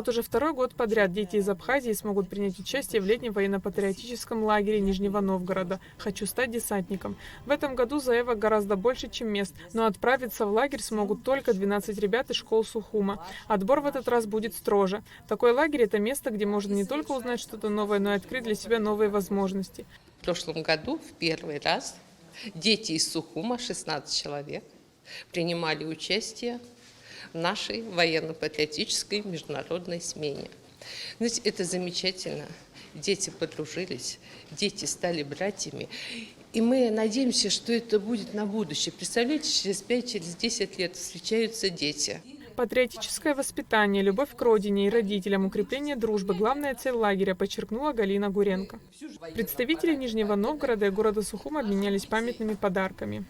Вот уже второй год подряд дети из Абхазии смогут принять участие в летнем военно-патриотическом лагере Нижнего Новгорода «Хочу стать десантником». В этом году заявок гораздо больше, чем мест, но отправиться в лагерь смогут только 12 ребят из школ Сухума. Отбор в этот раз будет строже. Такой лагерь – это место, где можно не только узнать что-то новое, но и открыть для себя новые возможности. В прошлом году в первый раз дети из Сухума, 16 человек, принимали участие в нашей военно-патриотической международной смене. Знаете, это замечательно. Дети подружились, дети стали братьями. И мы надеемся, что это будет на будущее. Представляете, через 5, через 10 лет встречаются дети. Патриотическое воспитание, любовь к родине и родителям, укрепление дружбы – главная цель лагеря, подчеркнула Галина Гуренко. Представители Нижнего Новгорода и города Сухум обменялись памятными подарками.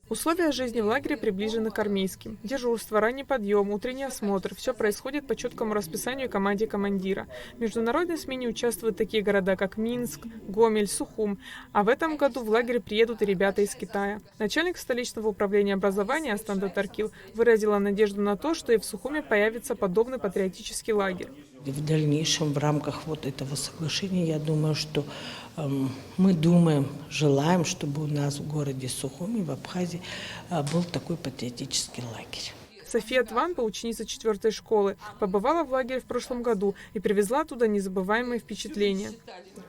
Условия жизни в лагере приближены к армейским. Дежурство, ранний подъем, утренний осмотр – все происходит по четкому расписанию команде командира. В международной смене участвуют такие города, как Минск, Гомель, Сухум. А в этом году в лагерь приедут и ребята из Китая. Начальник столичного управления образования Астан Татаркил выразила надежду на то, что и в Сухуме появится подобный патриотический лагерь. В дальнейшем в рамках вот этого соглашения, я думаю, что мы думаем, желаем, чтобы у нас в городе Сухуми, в Абхазии, был такой патриотический лагерь. София Тванпа, ученица 4-й школы, побывала в лагере в прошлом году и привезла оттуда незабываемые впечатления.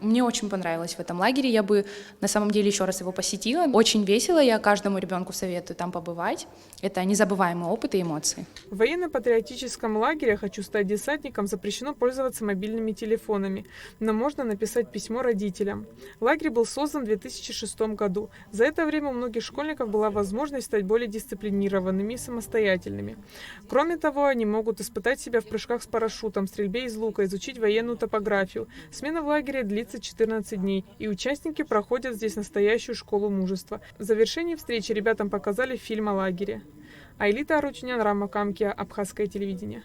Мне очень понравилось в этом лагере, я бы на самом деле еще раз его посетила. Очень весело, я каждому ребенку советую там побывать. Это незабываемый опыт и эмоции. В военно-патриотическом лагере «Хочу стать десантником» запрещено пользоваться мобильными телефонами, но можно написать письмо родителям. Лагерь был создан в 2006 году. За это время у многих школьников была возможность стать более дисциплинированными и самостоятельными. Кроме того, они могут испытать себя в прыжках с парашютом, стрельбе из лука, изучить военную топографию. Смена в лагере длится 14 дней, и участники проходят здесь настоящую школу мужества. В завершении встречи ребятам показали фильм о лагере. Айлита Аручнян, Рама Камкия, Абхазское телевидение.